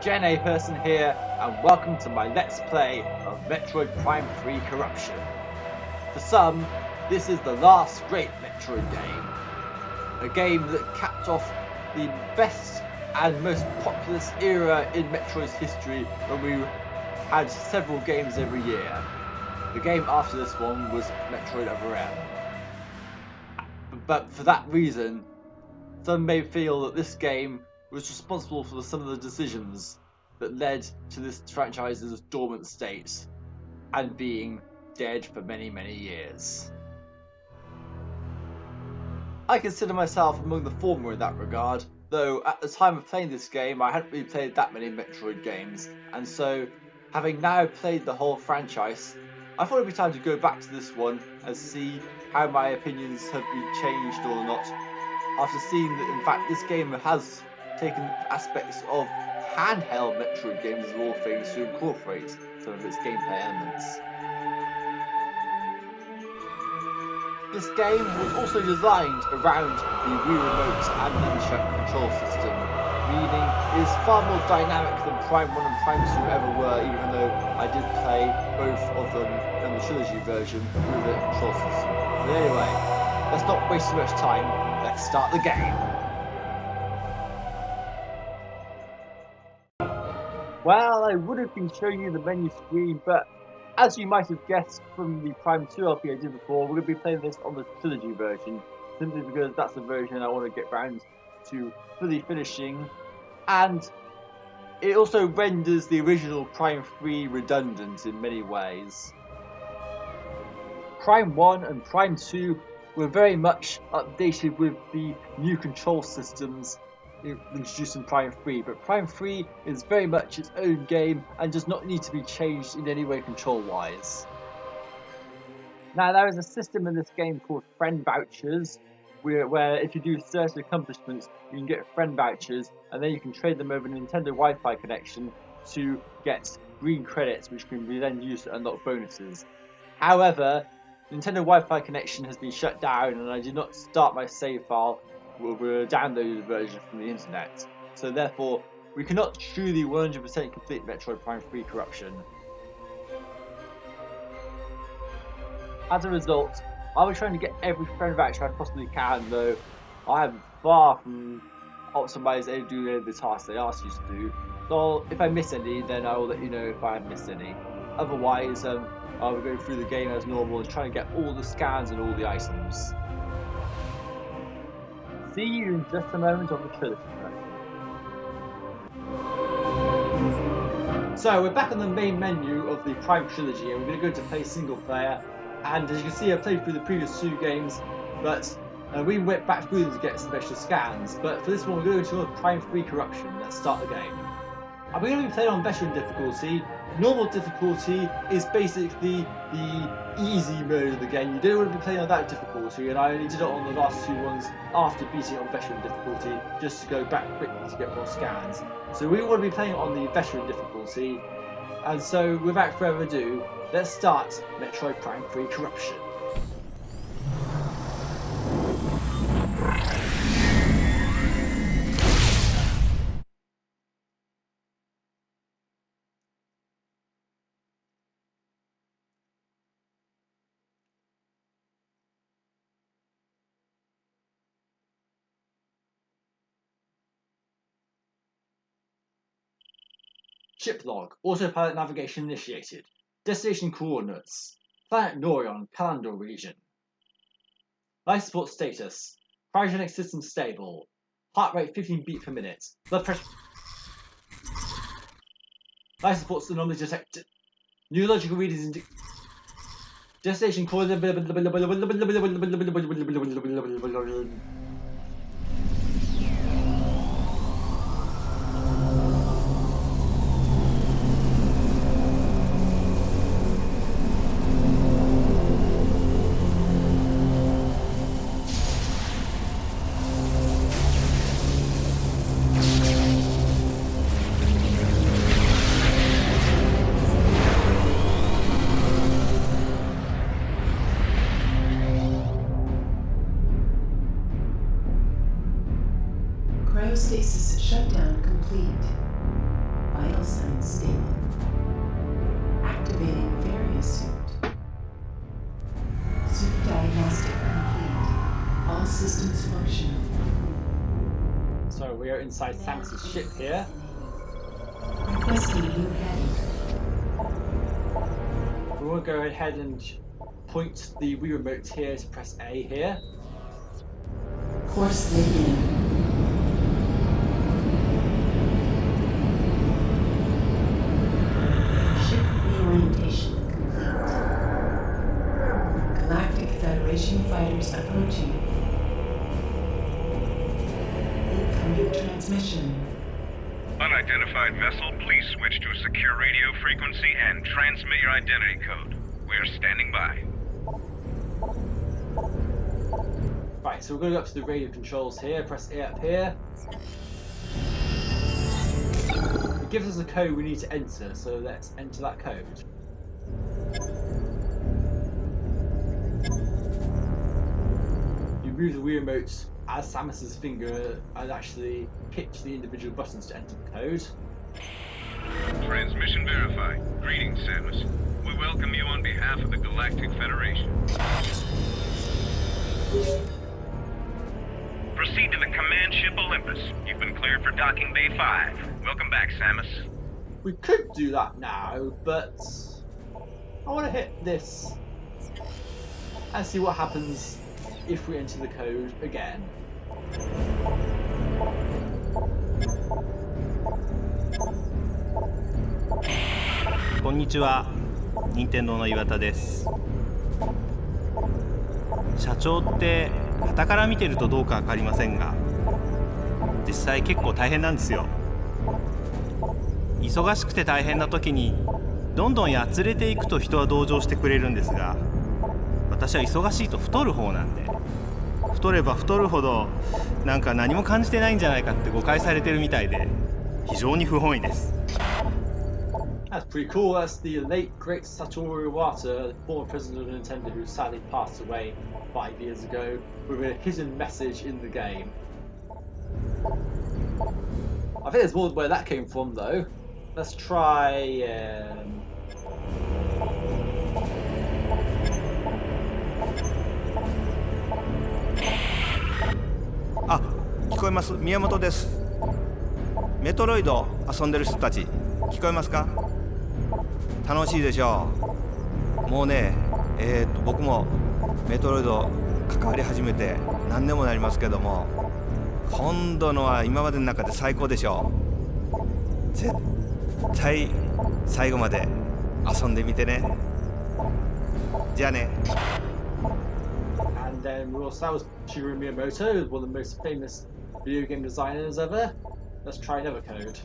Gen A person here, and welcome to my Let's Play of Metroid Prime 3 Corruption. For some, this is the last great Metroid game. A game that capped off the best and most populous era in Metroid's history when we had several games every year. The game after this one was Metroid Aran. But for that reason, some may feel that this game was responsible for some of the decisions that led to this franchise's dormant state and being dead for many, many years. I consider myself among the former in that regard, though at the time of playing this game I hadn't really played that many Metroid games, and so having now played the whole franchise, I thought it would be time to go back to this one and see how my opinions have been changed or not, after seeing that in fact this game has taken aspects of handheld Metroid games of all things to incorporate some of its gameplay elements. This game was also designed around the Wii Remote and nunchuck control system, meaning it is far more dynamic than Prime 1 and Prime 2 ever were, even though I did play both of them in the trilogy version with the control system. But anyway, let's not waste too much time, let's start the game. Well, I would have been showing you the menu screen, but as you might have guessed from the Prime 2 LP I did before, we're going to be playing this on the trilogy version, simply because that's the version I want to get round to fully finishing, and it also renders the original Prime 3 redundant in many ways. Prime 1 and Prime 2 were very much updated with the new control systems introduced in Prime 3, but Prime 3 is very much its own game and does not need to be changed in any way control-wise. Now, there is a system in this game called friend vouchers, where if you do certain accomplishments, you can get friend vouchers, and then you can trade them over a Nintendo Wi-Fi connection to get green credits, which can be then used to unlock bonuses. However, Nintendo Wi-Fi connection has been shut down, and I did not start my save file with a downloaded version from the internet, so therefore we cannot truly 100% complete Metroid Prime 3 Corruption. As a result, I'll be trying to get every friend voucher I possibly can, though I am far from optimised at doing any of the tasks they ask you to do, so if I miss any, then I will let you know if I have missed any. Otherwise, I will go through the game as normal and try and get all the scans and all the items. See you in just a moment on the trilogy version. So we're back on the main menu of the Prime trilogy, and we're going to go to play single player. And as you can see, I played through the previous two games, but we went back through them to get special scans. But for this one, we're going to Prime 3 Corruption. Let's start the game. I'm going to be playing on veteran difficulty. Normal difficulty is basically the easy mode of the game. You don't want to be playing on that difficulty, and I only did it on the last two ones after beating it on veteran difficulty, just to go back quickly to get more scans. So we want to be playing on the veteran difficulty, and so without further ado, let's start Metroid Prime 3 Corruption. Ship log. Autopilot navigation initiated. Destination coordinates. Planet Norion, Calendar region. Life support status. Cryogenic system stable. Heart rate 15 beats per minute. Blood pressure. Life support anomaly detected. Neurological readings destination coordinates. inside Samus's ship here. We will go ahead and point the Wii remote here to press A here. Course beginning. Ship reorientation complete. Galactic Federation fighters approaching. Incoming transmission. Unidentified vessel, please switch to a secure radio frequency and transmit your identity code. We are standing by. Right, so we're going to go up to the radio controls here, press A up here. It gives us a code we need to enter, so let's enter that code. You move the Wii remote as Samus's finger and actually pitch the individual buttons to enter the code. Transmission verified. Greetings, Samus. We welcome you on behalf of the Galactic Federation. Proceed to the command ship Olympus. You've been cleared for docking bay 5. Welcome back, Samus. We could do that now, but I want to hit this and see what happens if we enter the code again. こんにちは、任天堂の岩田です。社長って傍から見てるとどうか分かりませんが、実際結構大変なんですよ。忙しくて大変な時にどんどんやつれていくと人は同情してくれるんですが、私は忙しいと太る方なんで、太れば太るほどなんか何も感じてないんじゃないかって誤解されてるみたいで、非常に不本意です。That's pretty cool. That's the late great Satoru Iwata, former president of Nintendo, who sadly passed away 5 years ago, with a hidden message in the game. I think there's more where that came from, though. Let's try. あ、聞こえます。宮本です。メトロイド遊んでる人たち、聞こえますか？楽しいでしょう。もうね、僕もメトロイド関わり始めて何年もなりますけども、今度のは今までの中で最高でしょう。絶対最後まで遊んでみてね。じゃあね。And then we also have Shigeru Miyamoto, one of the most famous video game designers ever. Let's try another code.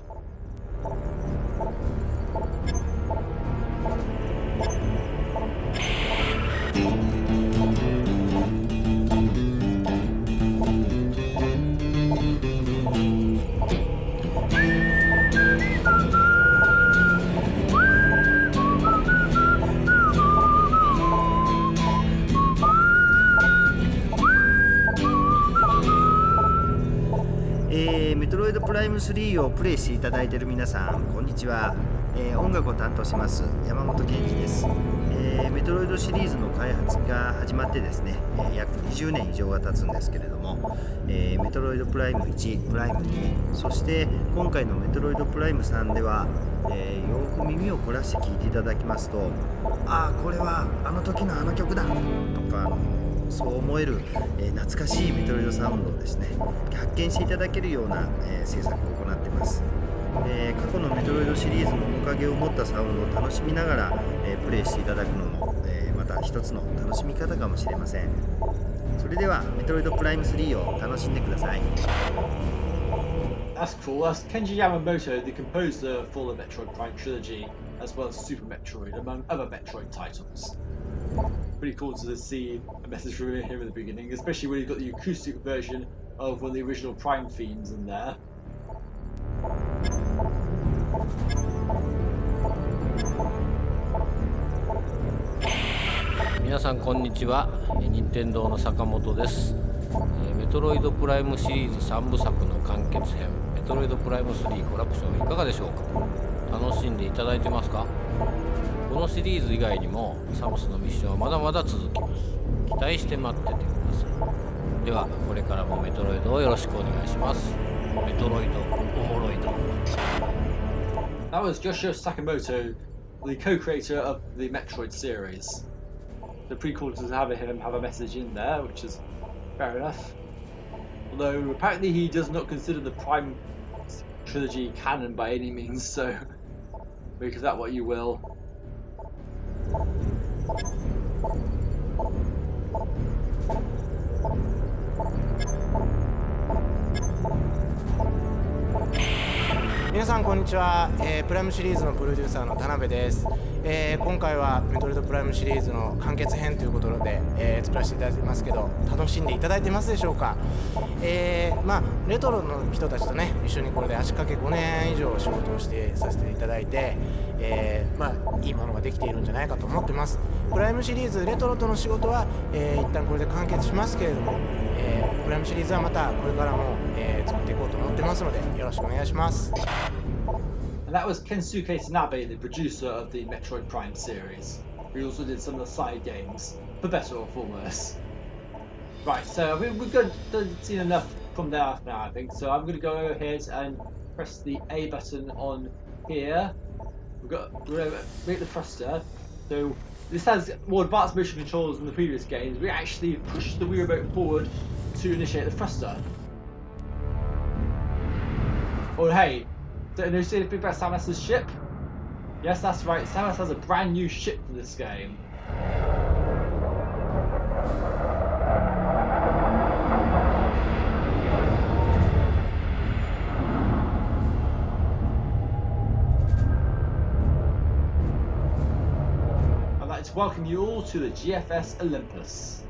メトロイドプライム3をプレイしていただいている皆さん、こんにちは。音楽を担当します山本健二です。メトロイドシリーズの開発が始まってですね、約20年以上が経つんですけれども、メトロイドプライム1、プライム2、そして今回のメトロイドプライム3では、よく耳を凝らして聴いていただきますと、ああこれはあの時のあの曲だとか、そう思える、懐かしいメトロイドサウンドをですね発見していただけるような、制作を行っています。過去のメトロイドシリーズの面影を持ったサウンドを楽しみながら、プレイしていただくのも、また一つの楽しみ方かもしれません。それではメトロイドプライム3を楽しんでください。That's cool. That's Kenji Yamamoto, the composer for the Metroid Prime trilogy, as well as Super Metroid, among other Metroid titles. Pretty cool to see a message from him at the beginning, especially when you've got the acoustic version of one of the original Prime themes in there. 皆さんこんにちは、任天堂の坂本です。メトロイドプライムシリーズ3部作の完結編メトロイドプライム3コラプションいかがでしょうか。楽しんでいただいてますか。このシリーズ以外にもサムスのミッションはまだまだ続きます。期待して待っててください。ではこれからもメトロイドをよろしくお願いします。メトロイドおもろいと。 That was Yoshio Sakamoto, the co-creator of the Metroid series. So pretty cool to have him have a message in there, which is fair enough. Although apparently he does not consider the Prime trilogy canon by any means, so make of that what you will. Minasan, konnichiwa. プライムシリーズのプロデューサーの田辺です。今回はメトロイドプライムシリーズの完結編ということで、作らせていただいてますけど、楽しんでいただいてますでしょうか。まあレトロの人たちとね一緒にこれで足掛け5年以上仕事をしてさせていただいて、まあいいものができているんじゃないかと思ってます。プライムシリーズレトロとの仕事は、一旦これで完結しますけれども、プライムシリーズはまたこれからも、作っていこうと思ってますのでよろしくお願いします。And that was Kensuke Tanabe, the producer of the Metroid Prime series, who also did some of the side games, for better or for worse. Right, so we've seen enough from there now, I think. So I'm going to go ahead and press the A button on here. We're going to make the thruster. So this has more advanced motion controls than the previous games. We actually push the Wii remote forward to initiate the thruster. Oh hey, did you see anything about Samus's ship? Yes, that's right. Samus has a brand new ship for this game. I'd like to welcome you all to the G.F.S. Olympus.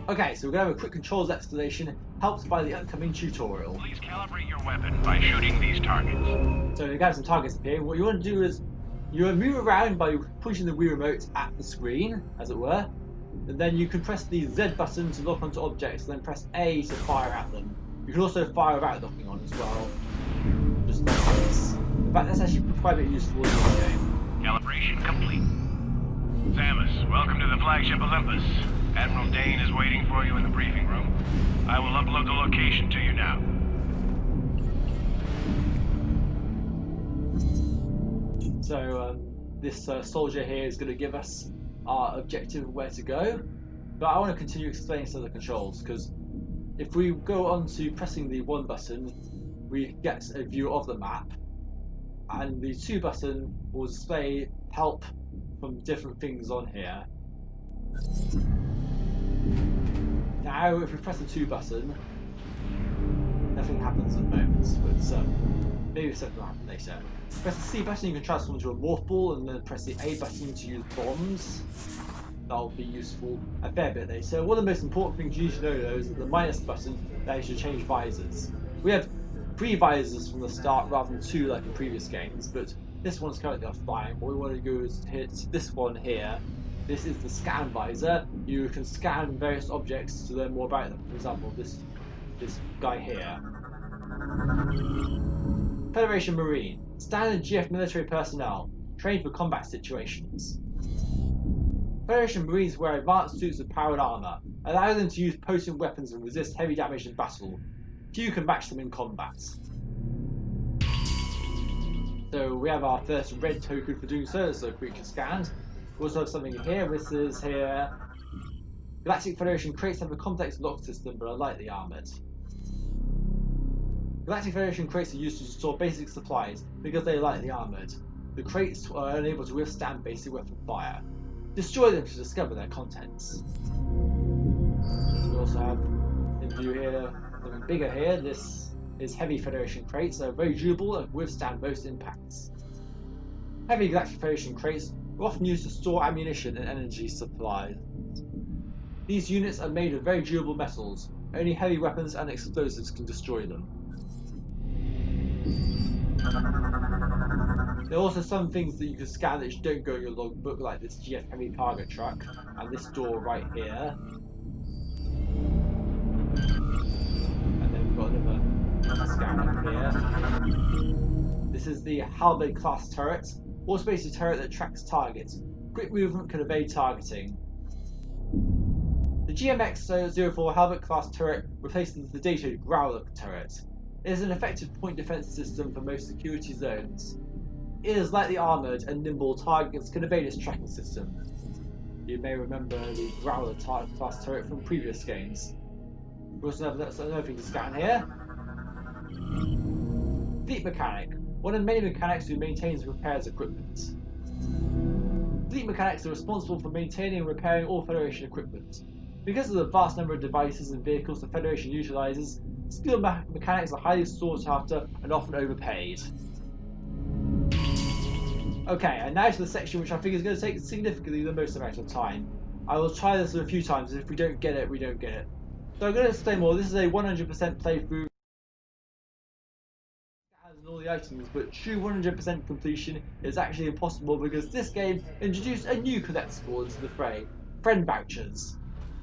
Okay, so we're going to have a quick controls explanation, helped by the upcoming tutorial. Please calibrate your weapon by shooting these targets. So you're going to have some targets appearing. What you want to do is you want to move around by pushing the Wii remote at the screen, as it were, and then you can press the Z button to lock onto objects, and then press A to fire at them. You can also fire without locking on as well. Just like this. In fact, that's actually quite a bit useful in this game. Calibration complete. Samus, welcome to the flagship Olympus. Admiral Dane is waiting for you in the briefing room. I will upload the location to you now. So this soldier here is going to give us our objective of where to go. But I want to continue explaining some of the controls, because if we go on to pressing the 1 button, we get a view of the map. And the 2 button will display help from different things on here. Now, if we press the 2 button, nothing happens at the moment, but maybe something will happen later. Press the C button, you can transform into a morph ball, and then press the A button to use bombs. That'll be useful a fair bit later. So one of the most important things you need to know though is that the minus button allows you to change visors. We have 3 visors from the start rather than 2 like in previous games, but this one's currently offline. What we want to do is hit this one here. This is the scan visor. You can scan various objects to learn more about them. For example, this guy here. Federation Marine. Standard G.F. military personnel, trained for combat situations. Federation Marines wear advanced suits with powered armor, allowing them to use potent weapons and resist heavy damage in battle. Few can match them in combat. So we have our first red token for doing so, so creature scanned. We also have something here. This is here. Galactic Federation crates have a complex lock system but are lightly armoured. Galactic Federation crates are used to store basic supplies because they are lightly armoured. The crates are unable to withstand basic weapon fire. Destroy them to discover their contents. We also have in view here, something bigger here. This is heavy Federation crates. They're very durable and withstand most impacts. Heavy Galactic Federation crates are often used to store ammunition and energy supplies. These units are made of very durable metals. Only heavy weapons and explosives can destroy them. There are also some things that you can scan that don't go in your logbook, like this G.F. heavy cargo truck and this door right here. And then we've got another scan up here. This is the halberd class turret, automated turret that tracks targets. Quick movement can evade targeting. The GMX-04 halberd class turret replaces the dated Growler turret. It is an effective point defense system for most security zones. It is lightly armoured and nimble, targets can evade its tracking system. You may remember the Growler class turret from previous games. We also have another thing to scan here. Fleet Mechanic, one of the many mechanics who maintains and repairs equipment. Fleet mechanics are responsible for maintaining and repairing all Federation equipment. Because of the vast number of devices and vehicles the Federation utilises, skilled mechanics are highly sought after and often overpaid. Okay, and now to the section which I think is going to take significantly the most amount of time. I will try this a few times, and if we don't get it, we don't get it. So I'm going to explain more. This is a 100% playthrough. It has all the items, but true 100% completion is actually impossible because this game introduced a new collectible into the fray: friend vouchers.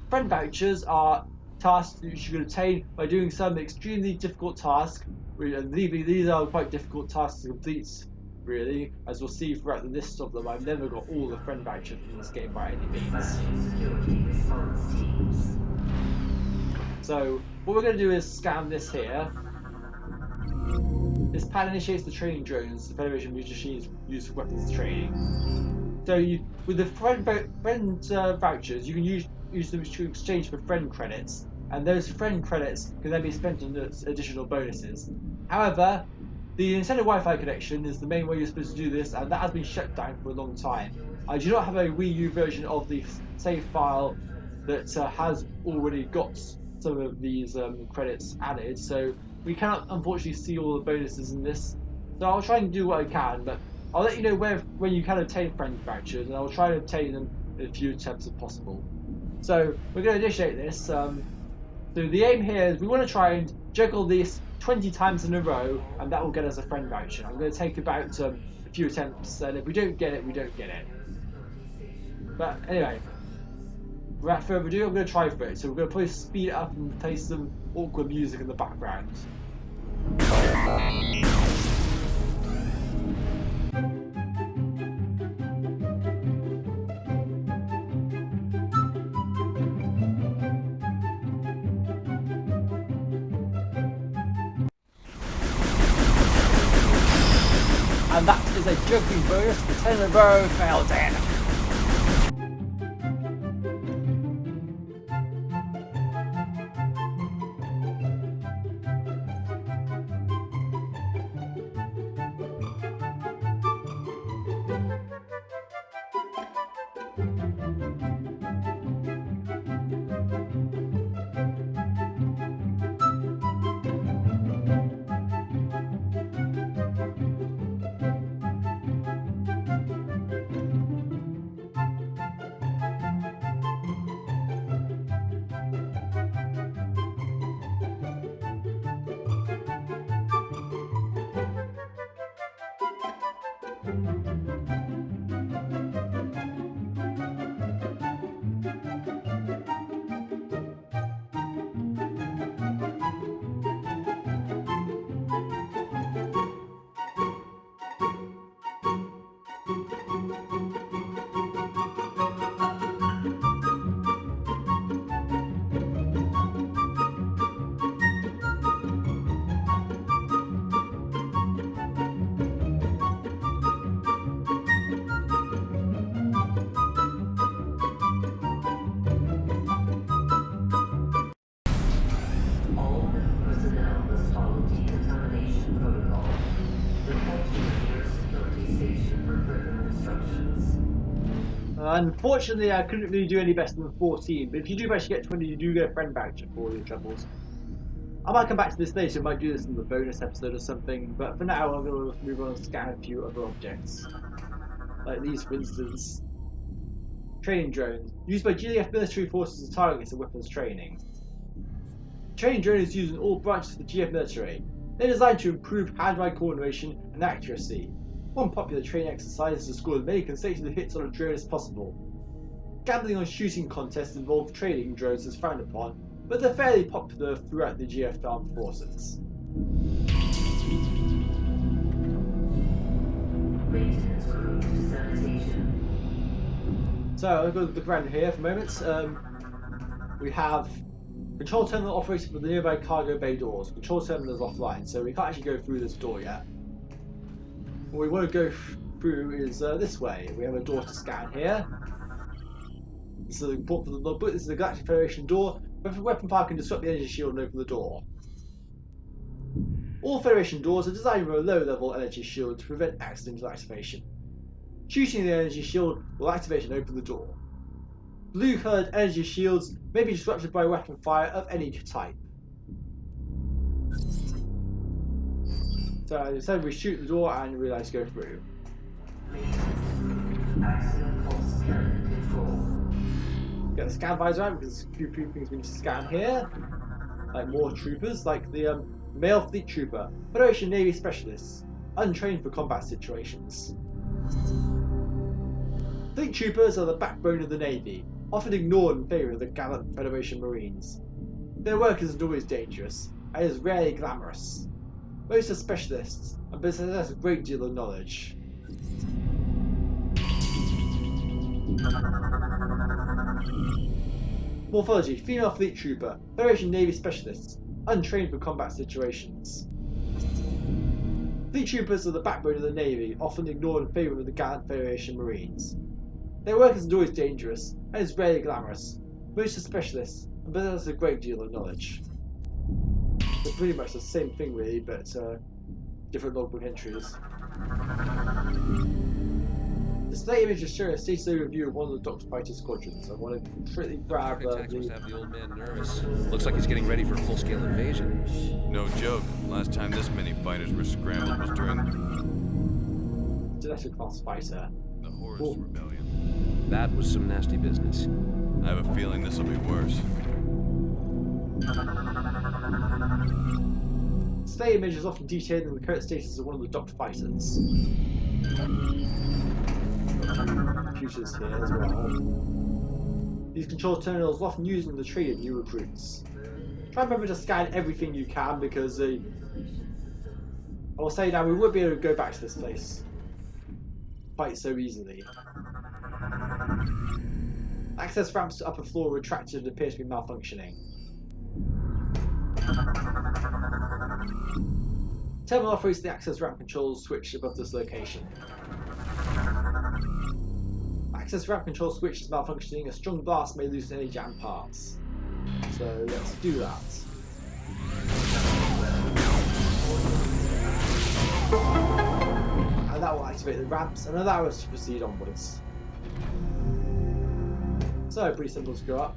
Friend vouchers are tasks that you should obtain by doing some extremely difficult task, and these are quite difficult tasks to complete, really, as we'll see throughout the list of them. I've never got all the friend vouchers in this game by any means. So what we're going to do is scan this here. This pad initiates the training drones the Federation machines use for weapons training. So with the friend vouchers, you can use them to exchange for friend credits, and those friend credits can then be spent on additional bonuses. However, the Nintendo Wi-Fi connection is the main way you're supposed to do this, and that has been shut down for a long time. I do not have a Wii U version of the save file that has already got some of these credits added, so we cannot unfortunately see all the bonuses in this. So I'll try and do what I can, but I'll let you know when you can obtain friend vouchers, and I'll try to obtain them in a few attempts if possible. So we're going to initiate this. So the aim here is we want to try and juggle this 20 times in a row, and that will get us a friend voucher. I'm going to take about a few attempts, and if we don't get it, we don't get it. But anyway, without further ado, I'm going to try for it. So we're going to probably speed it up and play some awkward music in the background. And that is a juggling bonus for 10 in a row, failed in. Unfortunately, I couldn't really do any better than 14, but if you do manage to get 20, you do get a friend voucher for all your troubles. I might come back to this later, I might do this in the bonus episode or something, but for now I'm going to move on and scan a few other objects. Like these, for instance. Training drones, used by G.F.S military forces to target and weapons training. Training drone is used in all branches of the G.F military. They're designed to improve hand-eye coordination and accuracy. One popular training exercise is to score as many consecutive hits on a drone as possible. Gambling on shooting contests involve trading drones is frowned upon, but they're fairly popular throughout the GF armed forces. So I'll go look around here for a moment. We have control terminal operating with the nearby cargo bay doors. Control terminal is offline, so we can't actually go through this door yet. What we want to go through is this way. We have a door to scan here. This is important for the logbook. This is the Galactic Federation door. Weapon fire can disrupt the energy shield and open the door. All Federation doors are designed with a low-level energy shield to prevent accidental activation. Shooting the energy shield will activate and open the door. Blue-coloured energy shields may be disrupted by weapon fire of any type. So as I said, we shoot the door and realise to go through. Get the scan visor out because there's a few things we need to scan here. Like more troopers, like the male fleet trooper, Federation Navy specialists, untrained for combat situations. Fleet troopers are the backbone of the Navy, often ignored in favour of the gallant Federation Marines. Their work isn't always dangerous, and is rarely glamorous. Most are specialists, and possess a great deal of knowledge. Morphology: female fleet trooper, Federation Navy specialists, untrained for combat situations. Fleet troopers are the backbone of the Navy, often ignored in favour of the gallant Federation Marines. Their work isn't always dangerous, and is rarely glamorous. Most are specialists, and possess a great deal of knowledge. They're pretty much the same thing really, but different logbook entries. Display images show a status overview of one of the Docked fighter squadrons. I want to completely grab Attacks must have the old man nervous. Looks like he's getting ready for a full-scale invasion. No joke. Last time this many fighters were scrambled was during Galactic class fighter. the Horus Cool. Rebellion. That was some nasty business. I have a feeling this will be worse. Display images often detailing the current status of one of the docked fighters. Computers here as well. These control terminals are often used in the training of new recruits. Try and remember to scan everything you can because I will say now we won't be able to go back to this place quite so easily. Access ramps to upper floor are retracted and appear to be malfunctioning. Terminal operates the access ramp control switch above this location. Access ramp control switch is malfunctioning. A strong blast may loosen any jammed parts. So let's do that. And that will activate the ramps and allow us to proceed onwards. So pretty simple to go up.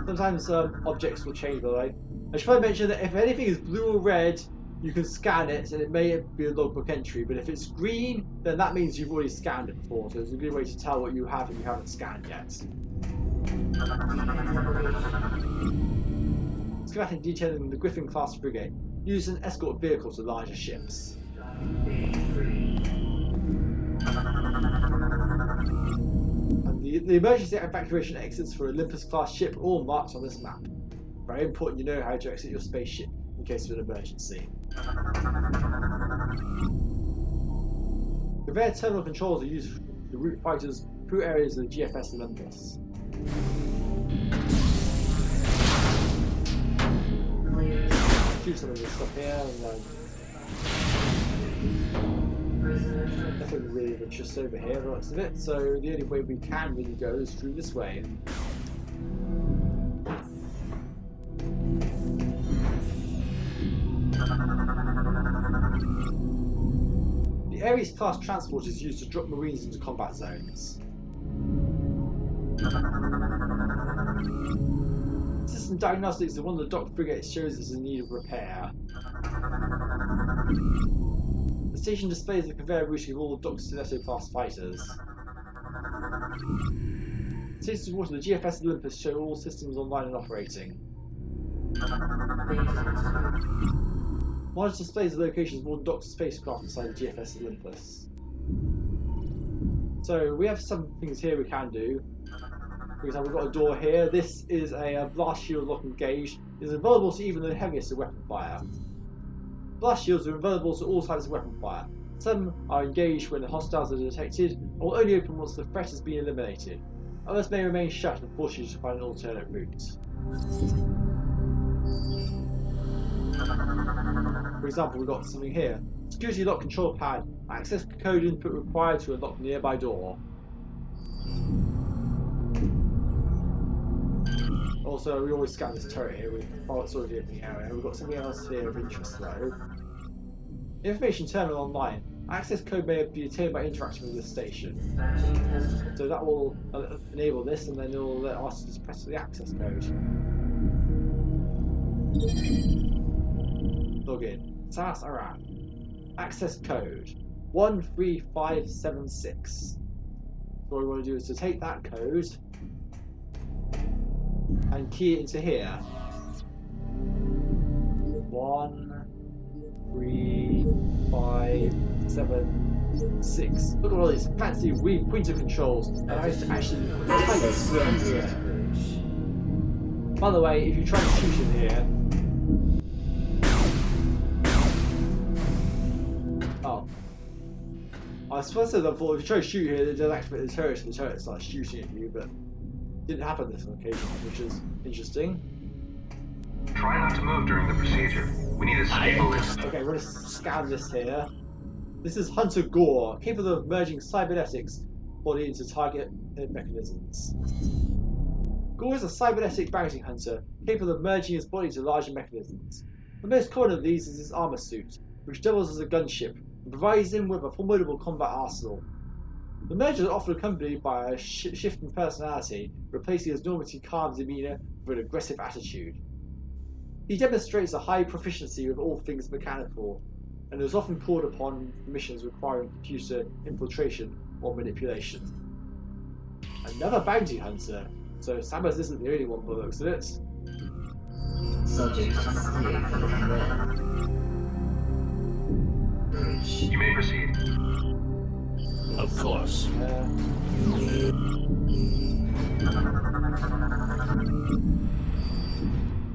Sometimes objects will change by the way. I should probably mention that if anything is blue or red, you can scan it and it may be a logbook entry, but if it's green, then that means you've already scanned it before, so it's a good way to tell what you have and you haven't scanned yet. Schematic detailing the Griffin class frigate, used as an escort vehicle to larger ships. And the emergency evacuation exits for Olympus class ship are all marked on this map. Very important you know how to exit your spaceship in case of an emergency. Conveyor terminal controls are used to route fighters through areas of the G.F.S. Olympus. Do some of this stuff here and nothing really of interest over here, the looks of it, so the only way we can really go is through this way. The Ares class transport is used to drop Marines into combat zones. System diagnostics of one of the docked frigates shows it's in need of repair. The station displays the conveyor routing of all the docked Stiletto class fighters. Systems water, the G.F.S. Olympus show all systems online and operating. Monitor displays the locations of all docked spacecraft inside the G.F.S. Olympus. So we have some things here we can do. For example, we've got a door here. This is a blast shield lock engaged. It's invulnerable to even the heaviest of weapon fire. Blast shields are invulnerable to all types of weapon fire. Some are engaged when the hostiles are detected, and will only open once the threat has been eliminated. Others may remain shut and force you to find an alternate route. For example, we've got something here. Security lock control pad. Access code input required to unlock nearby door. Also, we always scan this turret here with sort of the opening area. We've got something else here of interest though. Information terminal online. Access code may be obtained by interacting with this station. So that will enable this, and then it will ask you to press the access code. Login. Samus Aran. Access code 13576. So what we want to do is to take that code and key it into here. 13576. Look at all these fancy weird pointer controls that I used to actually type here. By the way, if you try to shoot in here. Oh. I was supposed to have thought if you try to shoot here, it does activate the turret, so the turret starts shooting at you, but it didn't happen this occasion, which is interesting. Try not to move during the procedure. We need a stable instant. Okay, we're going to scan this here. This is Hunter Gore, capable of merging cybernetics body into target mechanisms. Gore is a cybernetic bounty hunter, capable of merging his body to larger mechanisms. The most common of these is his armor suit, which doubles as a gunship and provides him with a formidable combat arsenal. The merger is often accompanied by a shift in personality, replacing his normally calm demeanor with an aggressive attitude. He demonstrates a high proficiency with all things mechanical, and is often called upon for missions requiring computer infiltration or manipulation. Another bounty hunter, so Samus isn't the only one by the looks of it. Subject is cleared for the command. You may proceed. Of course.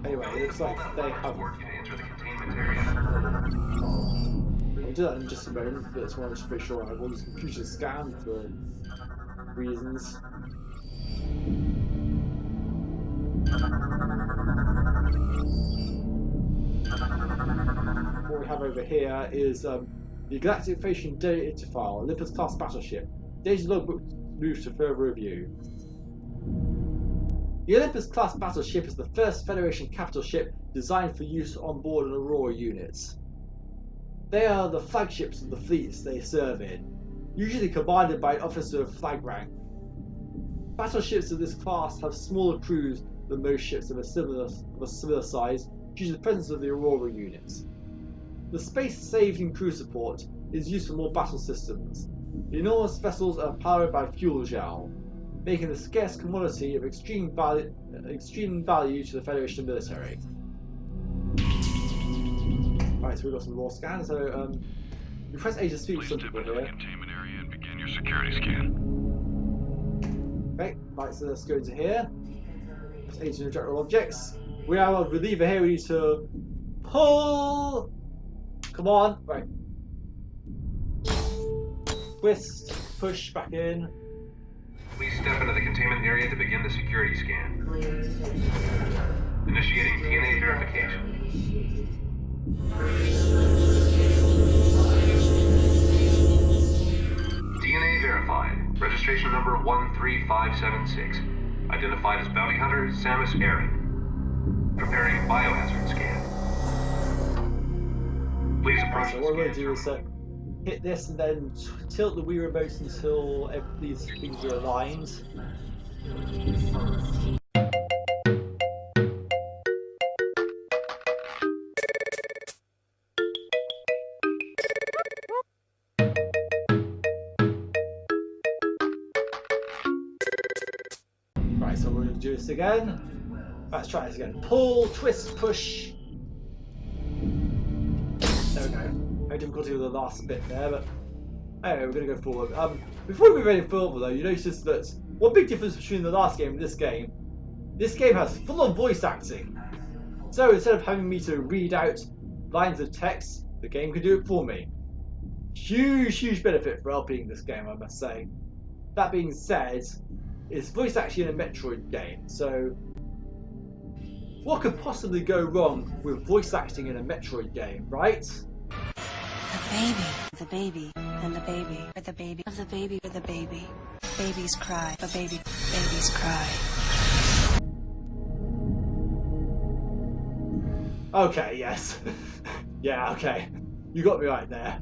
Anyway, it looks like they have. Work you to enter the containment area. I'll do that in just a moment, but I just wanted to make sure I have all this computer scanned for reasons. What we have over here is the Galactic Federation data file, Olympus class battleship. Data logbook moved to further review. The Olympus class battleship is the first Federation capital ship designed for use on board an Aurora unit. They are the flagships of the fleets they serve in, usually commanded by an officer of flag rank. Battleships of this class have smaller crews than most ships of a similar size due to the presence of the Aurora units. The space saved in crew support is used for more battle systems. The enormous vessels are powered by fuel gel, making the scarce commodity of extreme value to the Federation military. Right, so we've got some more scans. So you press A to speak to some people here. Containment area and begin your security scan. Okay, right, so let's go into here. Press A to interact with objects. We have a reliever here. We need to pull. Come on, right. Twist, push back in. Please step into the containment area to begin the security scan. Initiating DNA verification. DNA verified. Registration number 13576. Identified as bounty hunter Samus Aran. Preparing biohazard scan. Please approach So the what we're scan going to do is hit this and then tilt the Wii remote until these things are aligned. this again. Let's try this again. Pull, twist, push. There we go. No difficulty with the last bit there, but anyway, we're going to go forward. Before we move any further though, you notice that one big difference between the last game and this game has full-on voice acting. So instead of having me to read out lines of text, the game can do it for me. Huge benefit for LPing this game, I must say. That being said, it's voice acting in a Metroid game, so what could possibly go wrong with voice acting in a Metroid game, right? The baby, and the baby, or the baby, of the baby, or the baby. Babies cry, but babies cry. Okay, yes. Yeah, okay. You got me right there.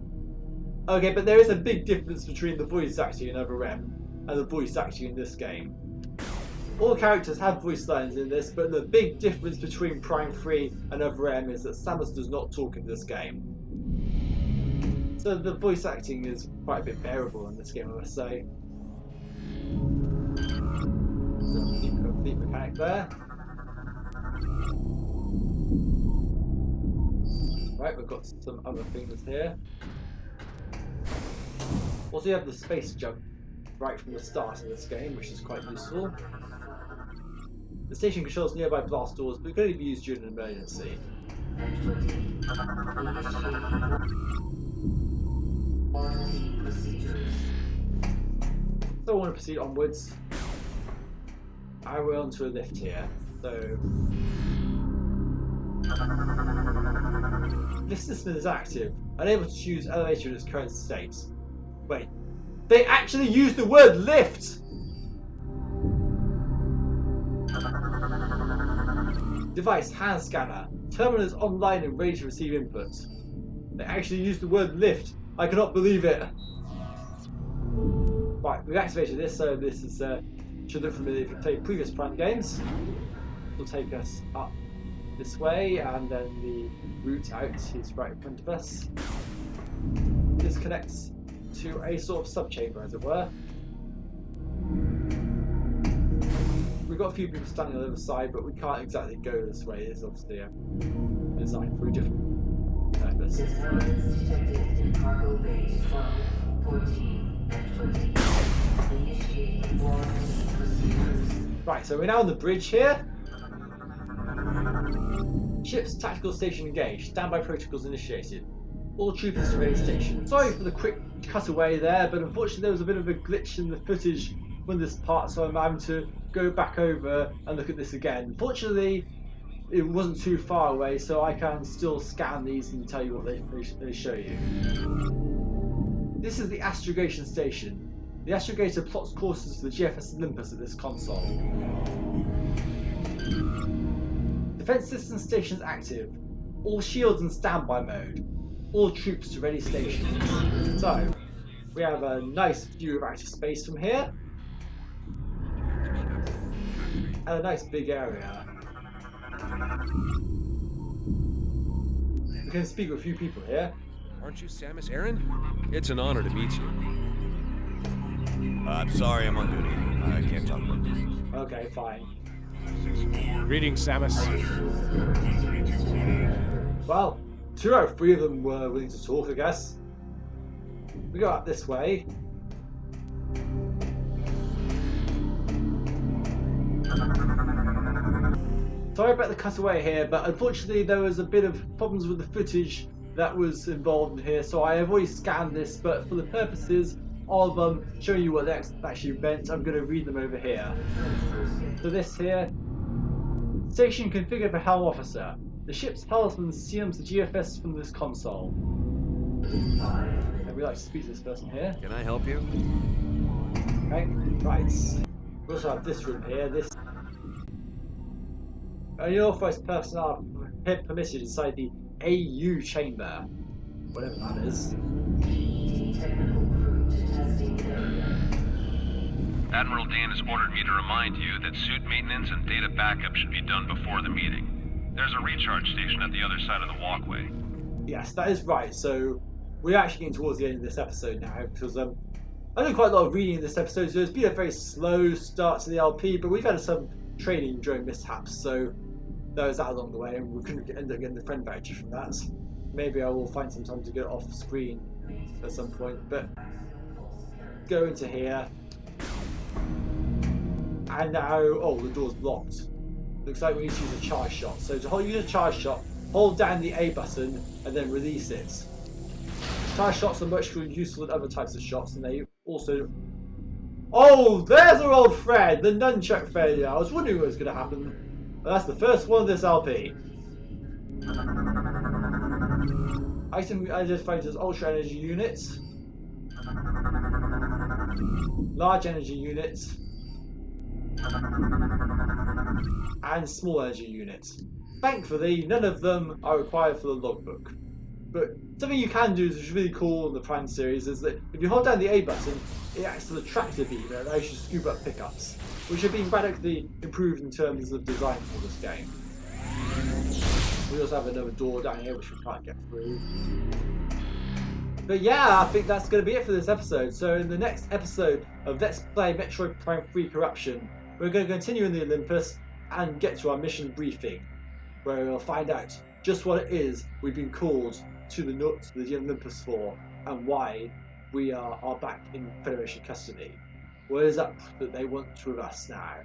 Okay, but there is a big difference between the voice acting in Other M and the voice acting in this game. All characters have voice lines in this, but the big difference between Prime 3 and Other M is that Samus does not talk in this game. So the voice acting is quite a bit bearable in this game, I must say. Complete mechanic there. Right, we've got some other things here. Also, you have the space jump right from the start of this game, which is quite useful. The station controls nearby blast doors, but can only be used during an emergency. So I want to proceed onwards. I will onto a lift here. So this system is active, unable to choose elevator in its current state. Wait, they actually used the word lift! Device, hand scanner. Terminal is online and ready to receive input. They actually used the word lift. I cannot believe it. Right, we've activated this, so this is should look familiar if you played previous Prime games. It will take us up this way, and then the route out is right in front of us. This connects to a sort of sub-chamber, as it were. We've got a few people standing on the other side, but we can't exactly go this way. It's obviously designed for a different purpose. Detected in cargo bays 12, 14, and 20. Initiating warranty procedures. Right, so we're now on the bridge here. Ship's tactical station engaged. Standby protocols initiated. All troopers to ready station. Sorry for the quick cutaway there, but unfortunately there was a bit of a glitch in the footage from this part, so I'm having to go back over and look at this again. Fortunately, it wasn't too far away, so I can still scan these and tell you what they show you. This is the astrogation station. The astrogator plots courses to the G.F.S. Olympus at this console. Defense system stations active. All shields in standby mode. All troops to ready station. So, we have a nice view of outer space from here. And a nice big area. We can speak with a few people here. Aren't you Samus Aran? It's an honor to meet you. I'm sorry, I'm on duty. I can't talk about this. Okay, fine. Greetings, Samus. Well, 2 out of 3 of them were willing to talk, I guess. We go up this way. Sorry about the cutaway here, but unfortunately there was a bit of problems with the footage that was involved in here, so I have already scanned this, but for the purposes of showing you what that actually meant, I'm going to read them over here. So this here, station configured for Helm Officer. The ship's helmsman seams the G.F.S. from this console. And we like to speak to this person here. Can I help you? Okay, right. We also have this room here, this. Only authorized personnel are permitted inside the AU chamber. Whatever that is. Admiral Dane has ordered me to remind you that suit maintenance and data backup should be done before the meeting. There's a recharge station at the other side of the walkway. Yes, that is right. So we're actually getting towards the end of this episode now, because I've done quite a lot of reading in this episode, so it's been a very slow start to the LP, but we've had some training during mishaps, so there was that along the way, and we couldn't end up getting the friend voucher from that. Maybe I will find some time to get off screen at some point, but go into here. And now, oh, the door's blocked. Looks like we need to use a charge shot. So to use a charge shot, hold down the A button and then release it. Charge shots are much more useful than other types of shots, and they also... Oh, there's our old friend, the nunchuck failure. I was wondering what was going to happen. But that's the first one of this LP. Item identified as ultra energy units, large energy units, and small energy units. Thankfully, none of them are required for the logbook. But something you can do, which is really cool in the Prime series, is that if you hold down the A button, it acts as a tractor beam and allows you to scoop up pickups, which have been radically improved in terms of design for this game. We also have another door down here which we can't get through. But yeah, I think that's going to be it for this episode. So in the next episode of Let's Play Metroid Prime 3 Corruption, we're going to continue in the Olympus and get to our mission briefing, where we'll find out just what it is we've been called to the Olympus for, and why we are back in Federation custody. What is up that they want with us now?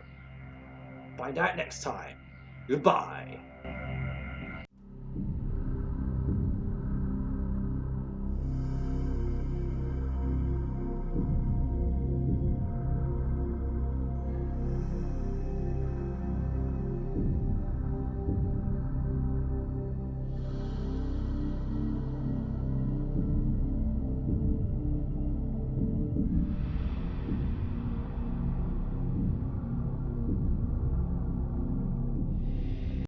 Find out next time. Goodbye.